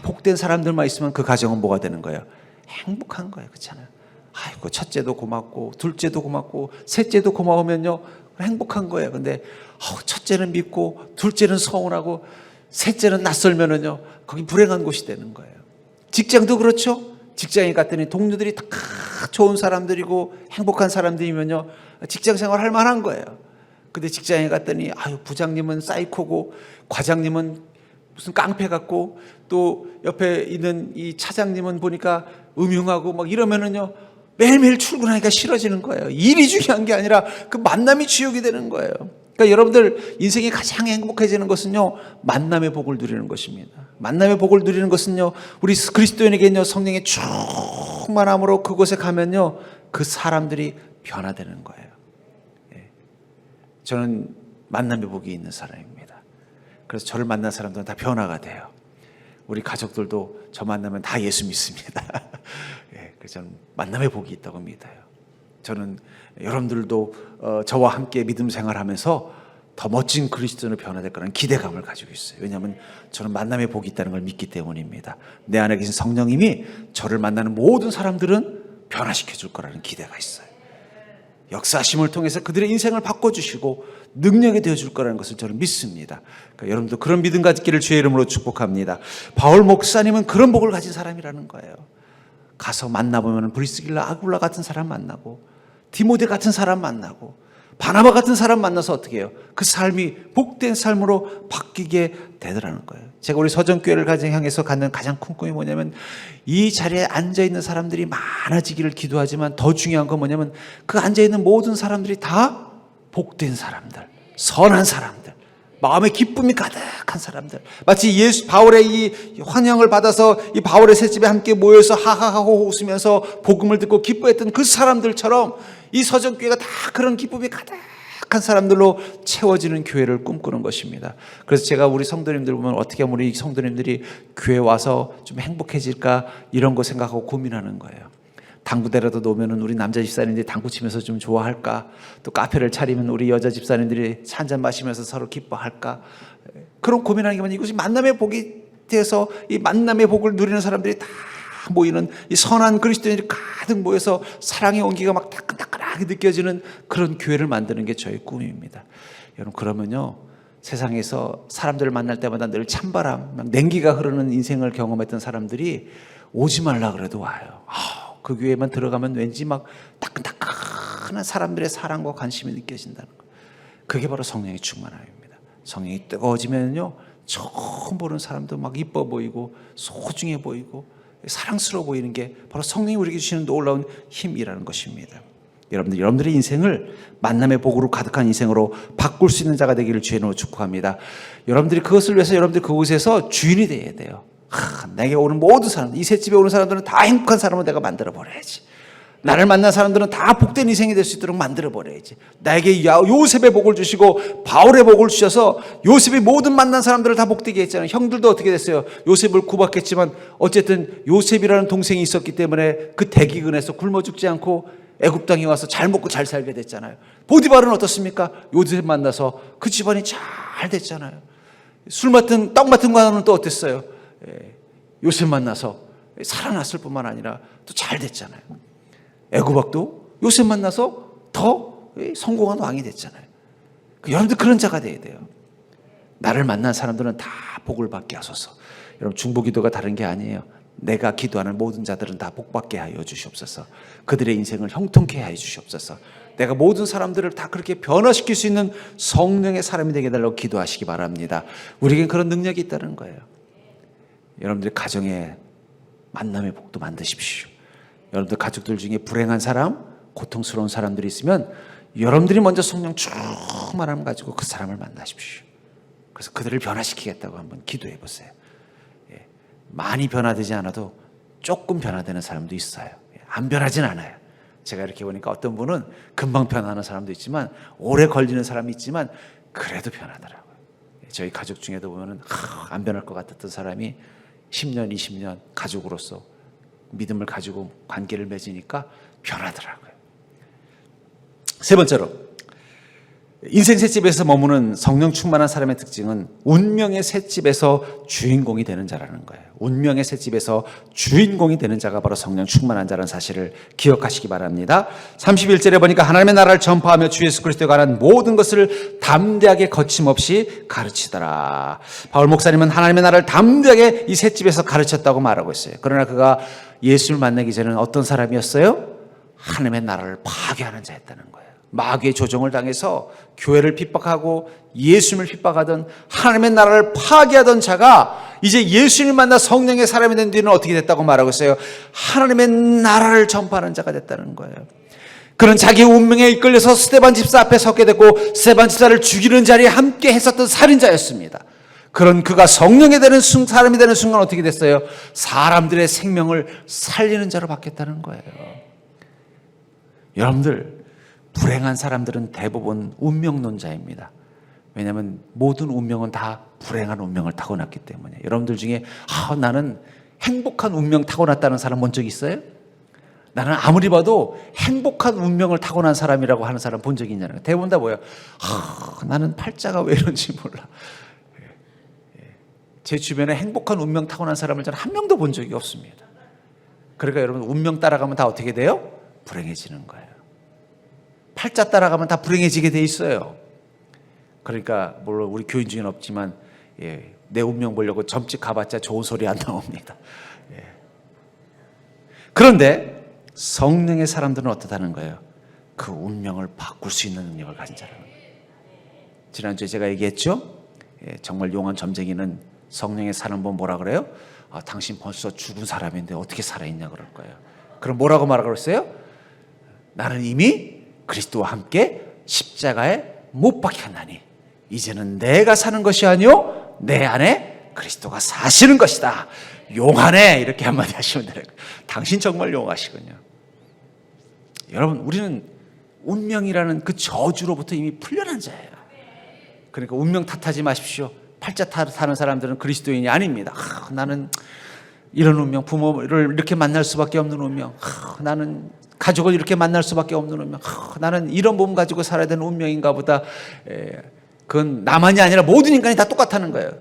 복된 사람들만 있으면 그 가정은 뭐가 되는 거예요? 행복한 거예요. 그렇잖아요. 아이고, 첫째도 고맙고 둘째도 고맙고 셋째도 고마우면요 행복한 거예요. 근데 첫째는 믿고 둘째는 서운하고 셋째는 낯설면은요 거기 불행한 곳이 되는 거예요. 직장도 그렇죠. 직장에 갔더니 동료들이 다 좋은 사람들이고 행복한 사람들이면요 직장 생활 할 만한 거예요. 근데 직장에 갔더니 부장님은 사이코고 과장님은 무슨 깡패 같고 또 옆에 있는 이 차장님은 보니까 음흉하고 막 이러면은요 매일매일 출근하기가 싫어지는 거예요. 일이 중요한 게 아니라 그 만남이 지옥이 되는 거예요. 그러니까 여러분들 인생이 가장 행복해지는 것은요 만남의 복을 누리는 것입니다. 만남의 복을 누리는 것은요 우리 그리스도인에게는요 성령의 충만함으로 그곳에 가면요 그 사람들이 변화되는 거예요. 저는 만남의 복이 있는 사람입니다. 그래서 저를 만난 사람들은 다 변화가 돼요. 우리 가족들도 저 만나면 다 예수 믿습니다. 그래서 저는 만남의 복이 있다고 믿어요. 저는 여러분들도 저와 함께 믿음 생활하면서 더 멋진 그리스도인으로 변화될 거라는 기대감을 가지고 있어요. 왜냐하면 저는 만남의 복이 있다는 걸 믿기 때문입니다. 내 안에 계신 성령님이 저를 만나는 모든 사람들은 변화시켜 줄 거라는 기대가 있어요. 역사심을 통해서 그들의 인생을 바꿔주시고 능력이 되어줄 거라는 것을 저는 믿습니다. 그러니까 여러분도 그런 믿음 가지기를 주의 이름으로 축복합니다. 바울 목사님은 그런 복을 가진 사람이라는 거예요. 가서 만나보면 브리스길라 아굴라 같은 사람 만나고 디모데 같은 사람 만나고 바나바 같은 사람 만나서 어떻게 해요? 그 삶이 복된 삶으로 바뀌게 되더라는 거예요. 제가 우리 서정교회를 향해서 갖는 가장 큰 꿈이 뭐냐면 이 자리에 앉아있는 사람들이 많아지기를 기도하지만 더 중요한 건 뭐냐면 그 앉아있는 모든 사람들이 다 복된 사람들, 선한 사람들, 마음에 기쁨이 가득한 사람들, 마치 바울의 이 환영을 받아서 이 바울의 셋집에 함께 모여서 하하하고 웃으면서 복음을 듣고 기뻐했던 그 사람들처럼 이 서정교회가 다 그런 기쁨이 가득한 사람들로 채워지는 교회를 꿈꾸는 것입니다. 그래서 제가 우리 성도님들 보면 어떻게 하면 우리 성도님들이 교회 와서 좀 행복해질까 이런 거 생각하고 고민하는 거예요. 당구대라도 놓으면 우리 남자 집사님들이 당구 치면서 좀 좋아할까? 또 카페를 차리면 우리 여자 집사님들이 한잔 마시면서 서로 기뻐할까? 그런 고민하는 게 아니라 이것이 만남의 복이 돼서 이 만남의 복을 누리는 사람들이 다 모이는 이 선한 그리스도인들이 가득 모여서 사랑의 온기가 막 따끈따끈하게 느껴지는 그런 교회를 만드는 게 저의 꿈입니다. 여러분 그러면요 세상에서 사람들을 만날 때마다 늘 찬바람, 막 냉기가 흐르는 인생을 경험했던 사람들이 오지 말라 그래도 와요. 그 교회만 들어가면 왠지 막 따끈따끈한 사람들의 사랑과 관심이 느껴진다는 거. 그게 바로 성령의 충만함입니다. 성령이 뜨거워지면요 처음 보는 사람도 막 이뻐 보이고 소중해 보이고 사랑스러워 보이는 게 바로 성령이 우리에게 주시는 놀라운 힘이라는 것입니다. 여러분들의 인생을 만남의 복으로 가득한 인생으로 바꿀 수 있는 자가 되기를 주의 이름으로 축복합니다. 여러분들이 그것을 위해서 여러분들 그곳에서 주인이 되어야 돼요. 내게 오는 모든 사람, 이 셋집에 오는 사람들은 다 행복한 사람으로 내가 만들어버려야지. 나를 만난 사람들은 다 복된 인생이 될 수 있도록 만들어버려야지. 나에게 요셉의 복을 주시고 바울의 복을 주셔서 요셉이 모든 만난 사람들을 다 복되게 했잖아요. 형들도 어떻게 됐어요? 요셉을 구박했지만 어쨌든 요셉이라는 동생이 있었기 때문에 그 대기근에서 굶어 죽지 않고 애굽 땅에 와서 잘 먹고 잘 살게 됐잖아요. 보디발은 어떻습니까? 요셉 만나서 그 집안이 잘 됐잖아요. 떡 맡은 관원은 또 어땠어요? 요셉 만나서 살아났을 뿐만 아니라 또 잘 됐잖아요. 애굽 왕도 요셉 만나서 더 성공한 왕이 됐잖아요. 여러분들 그런 자가 돼야 돼요. 나를 만난 사람들은 다 복을 받게 하소서. 여러분 중보기도가 다른 게 아니에요. 내가 기도하는 모든 자들은 다 복받게 하여 주시옵소서. 그들의 인생을 형통케 하여 주시옵소서. 내가 모든 사람들을 다 그렇게 변화시킬 수 있는 성령의 사람이 되게 해달라고 기도하시기 바랍니다. 우리에겐 그런 능력이 있다는 거예요. 여러분들 가정에 만남의 복도 만드십시오. 여러분들 가족들 중에 불행한 사람, 고통스러운 사람들이 있으면 여러분들이 먼저 성령 충만함 가지고 그 사람을 만나십시오. 그래서 그들을 변화시키겠다고 한번 기도해 보세요. 많이 변화되지 않아도 조금 변화되는 사람도 있어요. 안 변하진 않아요. 제가 이렇게 보니까 어떤 분은 금방 변하는 사람도 있지만 오래 걸리는 사람이 있지만 그래도 변하더라고요. 저희 가족 중에도 보면은 안 변할 것 같았던 사람이 10년, 20년 가족으로서 믿음을 가지고 관계를 맺으니까 변하더라고요. 세 번째로 인생 셋집에서 머무는 성령 충만한 사람의 특징은 운명의 셋집에서 주인공이 되는 자라는 거예요. 운명의 셋집에서 주인공이 되는 자가 바로 성령 충만한 자라는 사실을 기억하시기 바랍니다. 31절에 보니까 하나님의 나라를 전파하며 주 예수 그리스도에 관한 모든 것을 담대하게 거침없이 가르치더라. 바울 목사님은 하나님의 나라를 담대하게 이 셋집에서 가르쳤다고 말하고 있어요. 그러나 그가 예수를 만나기 전에는 어떤 사람이었어요? 하나님의 나라를 파괴하는 자였다는 거예요. 마귀의 조종을 당해서 교회를 핍박하고 예수님을 핍박하던 하나님의 나라를 파괴하던 자가 이제 예수님을 만나 성령의 사람이 된 뒤는 어떻게 됐다고 말하고 있어요? 하나님의 나라를 전파하는 자가 됐다는 거예요. 그는 자기 운명에 이끌려서 스데반 집사 앞에 서게 됐고 스데반 집사를 죽이는 자리에 함께 했었던 살인자였습니다. 그런 그가 성령이 되는 사람이 되는 순간 어떻게 됐어요? 사람들의 생명을 살리는 자로 바뀌었다는 거예요. 여러분들, 불행한 사람들은 대부분 운명론자입니다. 왜냐하면 모든 운명은 다 불행한 운명을 타고났기 때문에. 여러분들 중에 나는 행복한 운명 타고났다는 사람 본 적 있어요? 나는 아무리 봐도 행복한 운명을 타고난 사람이라고 하는 사람 본 적이 있냐는 거예요. 대부분 다 뭐예요? 나는 팔자가 왜 이런지 몰라. 제 주변에 행복한 운명 타고난 사람을 저는 한 명도 본 적이 없습니다. 그러니까 여러분, 운명 따라가면 다 어떻게 돼요? 불행해지는 거예요. 팔자 따라가면 다 불행해지게 돼 있어요. 그러니까 물론 우리 교인 중에는 없지만 내 운명 보려고 점집 가봤자 좋은 소리 안 나옵니다. 그런데 성령의 사람들은 어떻다는 거예요? 그 운명을 바꿀 수 있는 능력을 가진 자라는 거예요. 지난주에 제가 얘기했죠? 정말 용한 점쟁이는 성령의 사람 보면 뭐라 그래요? 당신 벌써 죽은 사람인데 어떻게 살아있냐 그럴 거예요. 그럼 뭐라고 말하고 그랬어요? 나는 이미 그리스도와 함께 십자가에 못 박혔나니 이제는 내가 사는 것이 아니요 내 안에 그리스도가 사시는 것이다. 용하네, 이렇게 한마디 하시면 돼요. 당신 정말 용하시군요. 여러분, 우리는 운명이라는 그 저주로부터 이미 풀려난 자예요. 그러니까 운명 탓하지 마십시오. 팔자 탓하는 사람들은 그리스도인이 아닙니다. 나는 이런 운명, 부모를 이렇게 만날 수밖에 없는 운명, 나는 가족을 이렇게 만날 수밖에 없는 운명, 나는 이런 몸 가지고 살아야 되는 운명인가 보다. 그건 나만이 아니라 모든 인간이 다 똑같다는 거예요.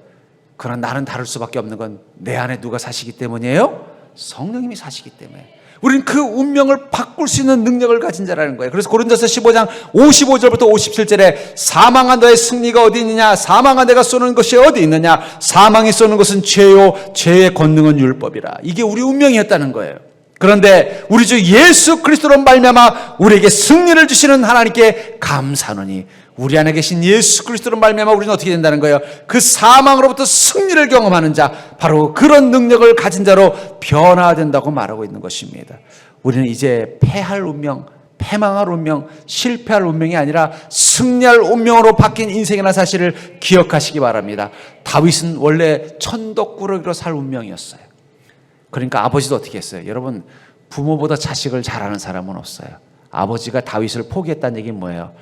그러나 나는 다를 수밖에 없는 건 내 안에 누가 사시기 때문이에요? 성령님이 사시기 때문에. 우리는 그 운명을 바꿀 수 있는 능력을 가진 자라는 거예요. 그래서 고린도서 15장 55절부터 57절에 사망한 너의 승리가 어디 있느냐? 사망한 내가 쏘는 것이 어디 있느냐? 사망이 쏘는 것은 죄요, 죄의 권능은 율법이라. 이게 우리 운명이었다는 거예요. 그런데 우리 주 예수 그리스도로 말미암아 우리에게 승리를 주시는 하나님께 감사하노니, 우리 안에 계신 예수 그리스도로 말미암아 우리는 어떻게 된다는 거예요? 그 사망으로부터 승리를 경험하는 자, 바로 그런 능력을 가진 자로 변화된다고 말하고 있는 것입니다. 우리는 이제 패할 운명, 패망할 운명, 실패할 운명이 아니라 승리할 운명으로 바뀐 인생이라는 사실을 기억하시기 바랍니다. 다윗은 원래 천덕꾸러기로 살 운명이었어요. 그러니까 아버지도 어떻게 했어요? 여러분, 부모보다 자식을 잘하는 사람은 없어요. 아버지가 다윗을 포기했다는 얘기는 뭐예요?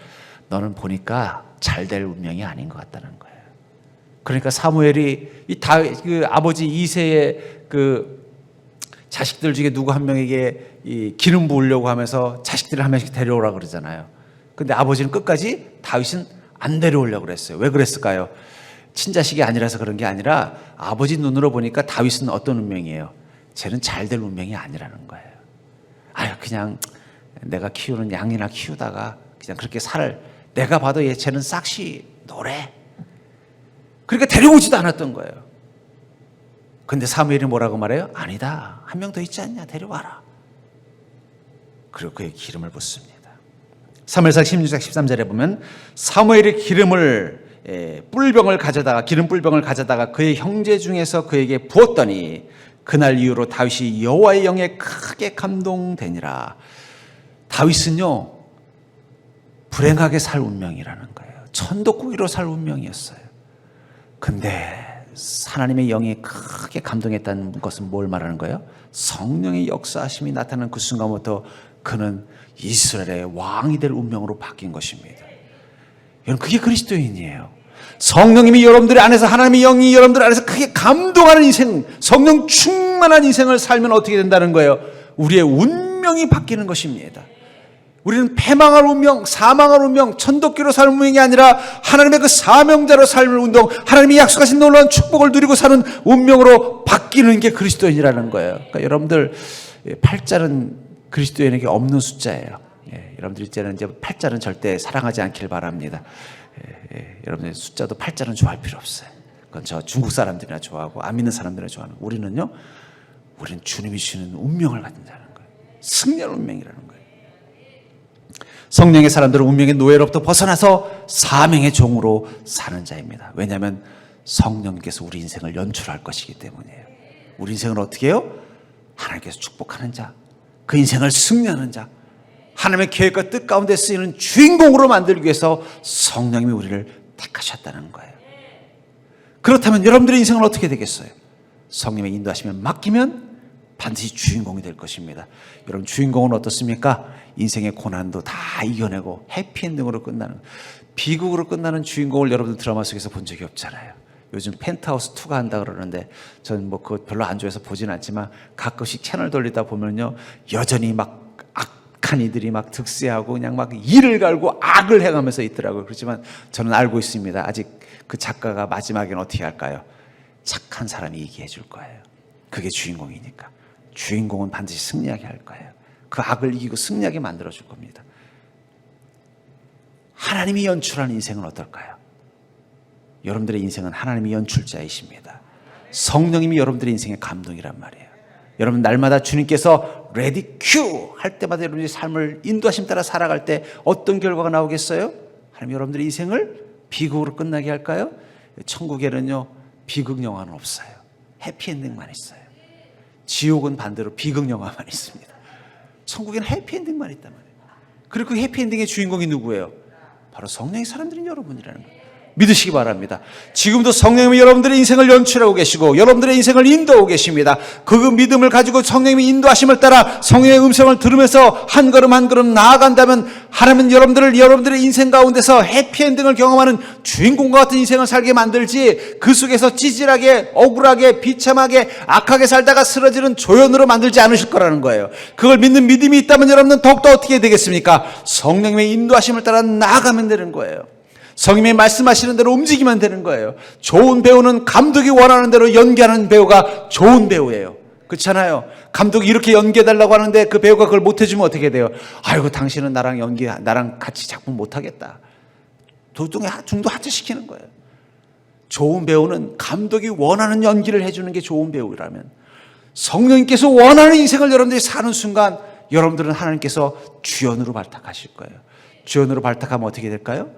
너는 보니까 잘될 운명이 아닌 것 같다는 거예요. 그러니까 사무엘이 그 아버지 이새의 그 자식들 중에 누구 한 명에게 이 기름 부으려고 하면서 자식들을 한 명씩 데려오라 그러잖아요. 근데 아버지는 끝까지 다윗은 안 데려오려고 그랬어요. 왜 그랬을까요? 친자식이 아니라서 그런 게 아니라 아버지 눈으로 보니까 다윗은 어떤 운명이에요? 쟤는 잘될 운명이 아니라는 거예요. 그냥 내가 키우는 양이나 키우다가 그냥 그렇게 내가 봐도 쟤는 싹시 노래. 그러니까 데려오지도 않았던 거예요. 근데 사무엘이 뭐라고 말해요? 아니다, 한 명 더 있지 않냐, 데려와라. 그리고 그의 기름을 붓습니다. 사무엘상 16장 13절에 보면 사무엘이 기름 뿔병을 가져다가 그의 형제 중에서 그에게 부었더니 그날 이후로 다윗이 여호와의 영에 크게 감동되니라. 다윗은요, 불행하게 살 운명이라는 거예요. 천덕꾸기로 살 운명이었어요. 근데 하나님의 영이 크게 감동했다는 것은 뭘 말하는 거예요? 성령의 역사하심이 나타나는 그 순간부터 그는 이스라엘의 왕이 될 운명으로 바뀐 것입니다. 여러분, 그게 그리스도인이에요. 성령님이 여러분들 안에서, 하나님의 영이 여러분들 안에서 크게 감동하는 인생, 성령 충만한 인생을 살면 어떻게 된다는 거예요? 우리의 운명이 바뀌는 것입니다. 우리는 패망할 운명, 사망할 운명, 천독기로 사는 운명이 아니라 하나님의 그 사명자로 삶을 운동, 하나님이 약속하신 놀라운 축복을 누리고 사는 운명으로 바뀌는 게 그리스도인이라는 거예요. 그러니까 여러분들 8자는 그리스도인에게 없는 숫자예요. 여러분들 이제는 이제 8자는 절대 사랑하지 않길 바랍니다. 여러분들 숫자도 8자는 좋아할 필요 없어요. 그건 저 중국 사람들이나 좋아하고 안 믿는 사람들이나 좋아하는 거예요. 우리는 주님이 주시는 운명을 갖는 자라는 거예요. 승리할 운명이라는 거예요. 성령의 사람들은 운명의 노예로부터 벗어나서 사명의 종으로 사는 자입니다. 왜냐하면 성령께서 우리 인생을 연출할 것이기 때문이에요. 우리 인생을 어떻게 해요? 하나님께서 축복하는 자, 그 인생을 승리하는 자, 하나님의 계획과 뜻 가운데 쓰이는 주인공으로 만들기 위해서 성령님이 우리를 택하셨다는 거예요. 그렇다면 여러분들의 인생은 어떻게 되겠어요? 성령의 인도하심에 맡기면 반드시 주인공이 될 것입니다. 여러분, 주인공은 어떻습니까? 인생의 고난도 다 이겨내고 해피엔딩으로 끝나는, 비극으로 끝나는 주인공을 여러분들 드라마 속에서 본 적이 없잖아요. 요즘 펜트하우스 2가 한다 그러는데 저는 뭐 그거 별로 안 좋아해서 보진 않지만 가끔씩 채널 돌리다 보면요, 여전히 막 악한 이들이 막 득세하고 그냥 막 이를 갈고 악을 행하면서 있더라고요. 그렇지만 저는 알고 있습니다. 아직 그 작가가 마지막에는 어떻게 할까요? 착한 사람이 이기게 해줄 거예요. 그게 주인공이니까. 주인공은 반드시 승리하게 할 거예요. 그 악을 이기고 승리하게 만들어줄 겁니다. 하나님이 연출하는 인생은 어떨까요? 여러분들의 인생은 하나님이 연출자이십니다. 성령님이 여러분들의 인생의 감동이란 말이에요. 여러분, 날마다 주님께서 레디 큐 할 때마다 여러분들의 삶을 인도하심 따라 살아갈 때 어떤 결과가 나오겠어요? 하나님 여러분들의 인생을 비극으로 끝나게 할까요? 천국에는요, 비극 영화는 없어요. 해피엔딩만 있어요. 지옥은 반대로 비극 영화만 있습니다. 천국에는 해피엔딩만 있단 말이에요. 그리고 그 해피엔딩의 주인공이 누구예요? 바로 성령의 사람들인 여러분이라는 거예요. 믿으시기 바랍니다. 지금도 성령님이 여러분들의 인생을 연출하고 계시고 여러분들의 인생을 인도하고 계십니다. 그 믿음을 가지고 성령님이 인도하심을 따라 성령의 음성을 들으면서 한 걸음 한 걸음 나아간다면 하나님은 여러분들의 인생 가운데서 해피엔딩을 경험하는 주인공과 같은 인생을 살게 만들지, 그 속에서 찌질하게 억울하게 비참하게 악하게 살다가 쓰러지는 조연으로 만들지 않으실 거라는 거예요. 그걸 믿는 믿음이 있다면 여러분은 더욱더 어떻게 되겠습니까? 성령님의 인도하심을 따라 나아가면 되는 거예요. 성령님이 말씀하시는 대로 움직이면 되는 거예요. 좋은 배우는 감독이 원하는 대로 연기하는 배우가 좋은 배우예요. 그렇잖아요. 감독이 이렇게 연기해달라고 하는데 그 배우가 그걸 못해주면 어떻게 돼요? 아이고, 당신은 나랑 같이 작품 못하겠다. 중도 하차시키는 거예요. 좋은 배우는 감독이 원하는 연기를 해주는 게 좋은 배우라면, 성령님께서 원하는 인생을 여러분들이 사는 순간 여러분들은 하나님께서 주연으로 발탁하실 거예요. 주연으로 발탁하면 어떻게 될까요?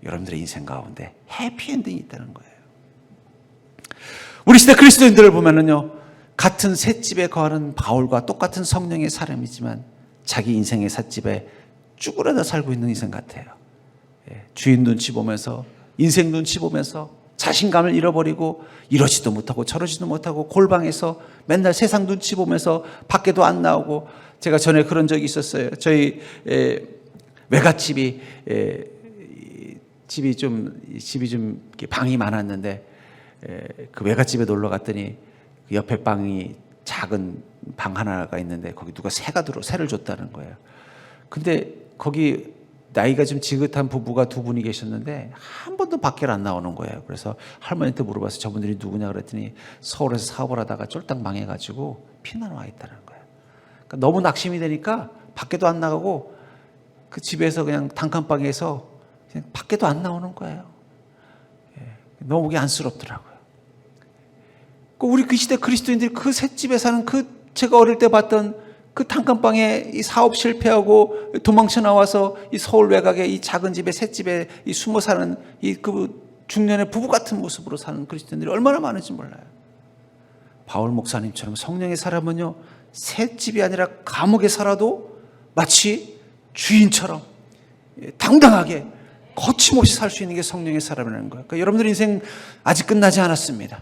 여러분들의 인생 가운데 해피엔딩이 있다는 거예요. 우리 시대 그리스도인들을 보면은요, 같은 셋집에 거하는 바울과 똑같은 성령의 사람이지만 자기 인생의 삿집에 쭈그러져 살고 있는 인생 같아요. 주인 눈치 보면서, 인생 눈치 보면서 자신감을 잃어버리고 이러지도 못하고 저러지도 못하고 골방에서 맨날 세상 눈치 보면서 밖에도 안 나오고. 제가 전에 그런 적이 있었어요. 저희 외갓집이 집이 좀 방이 많았는데, 그 외갓집에 놀러 갔더니 그 옆에 방이 작은 방 하나가 있는데 거기 누가 새를 줬다는 거예요. 근데 거기 나이가 좀 지긋한 부부가 두 분이 계셨는데 한 번도 밖에 안 나오는 거예요. 그래서 할머니한테 물어봐서 저분들이 누구냐 그랬더니 서울에서 사업을 하다가 쫄딱 망해가지고 피난 와 있다는 거예요. 그러니까 너무 낙심이 되니까 밖에도 안 나가고 그 집에서 그냥 단칸방에서 그냥 밖에도 안 나오는 거예요. 너무 보기 안쓰럽더라고요. 우리 그 시대 그리스도인들이 그 셋집에 사는 제가 어릴 때 봤던 그 단칸방에 이 사업 실패하고 도망쳐 나와서 이 서울 외곽의 이 작은 집에 셋집에 이 숨어 사는 그 중년의 부부 같은 모습으로 사는 그리스도인들이 얼마나 많은지 몰라요. 바울 목사님처럼 성령의 사람은요, 셋집이 아니라 감옥에 살아도 마치 주인처럼 당당하게 거침없이 살 수 있는 게 성령의 사람이라는 거예요. 그러니까 여러분들 인생 아직 끝나지 않았습니다.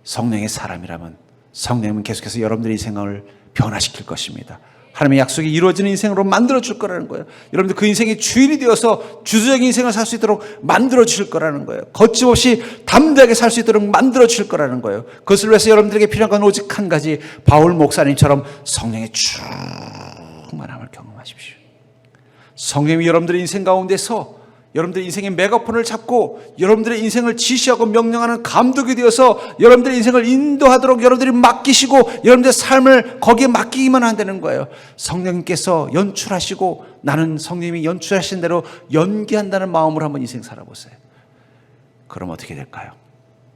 성령의 사람이라면 성령은 계속해서 여러분들의 인생을 변화시킬 것입니다. 하나님의 약속이 이루어지는 인생으로 만들어줄 거라는 거예요. 여러분들 그 인생의 주인이 되어서 주도적인 인생을 살 수 있도록 만들어주실 거라는 거예요. 거침없이 담대하게 살 수 있도록 만들어주실 거라는 거예요. 그것을 위해서 여러분들에게 필요한 건 오직 한 가지, 바울 목사님처럼 성령의 충만함을 경험하십시오. 성령이 여러분들의 인생 가운데서 여러분들의 인생의 메가폰을 잡고 여러분들의 인생을 지시하고 명령하는 감독이 되어서 여러분들의 인생을 인도하도록 여러분들이 맡기시고 여러분들의 삶을 거기에 맡기기만 한다는 거예요. 성령님께서 연출하시고 나는 성령님이 연출하신 대로 연기한다는 마음으로 한번 인생 살아보세요. 그럼 어떻게 될까요?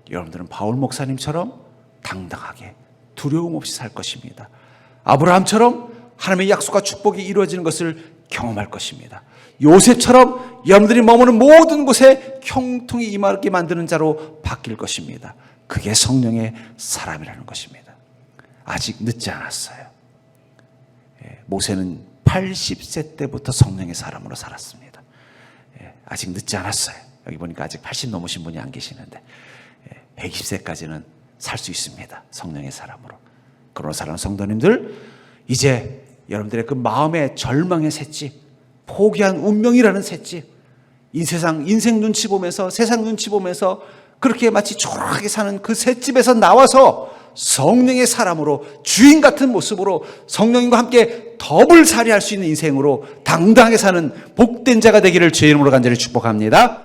여러분들은 바울 목사님처럼 당당하게 두려움 없이 살 것입니다. 아브라함처럼 하나님의 약속과 축복이 이루어지는 것을 경험할 것입니다. 요셉처럼 여러분들이 머무는 모든 곳에 형통이 임하게 만드는 자로 바뀔 것입니다. 그게 성령의 사람이라는 것입니다. 아직 늦지 않았어요. 모세는 80세 때부터 성령의 사람으로 살았습니다. 아직 늦지 않았어요. 여기 보니까 아직 80 넘으신 분이 안 계시는데 120세까지는 살 수 있습니다. 성령의 사람으로. 그러나 사랑하는 성도님들, 이제 여러분들의 그 마음의 절망의 셋집, 포기한 운명이라는 셋집, 인생 눈치 보면서 세상 눈치 보면서 그렇게 마치 초라하게 사는 그 셋집에서 나와서 성령의 사람으로 주인 같은 모습으로 성령님과 함께 더블 살이할 수 있는 인생으로 당당하게 사는 복된 자가 되기를 주의 이름으로 간절히 축복합니다.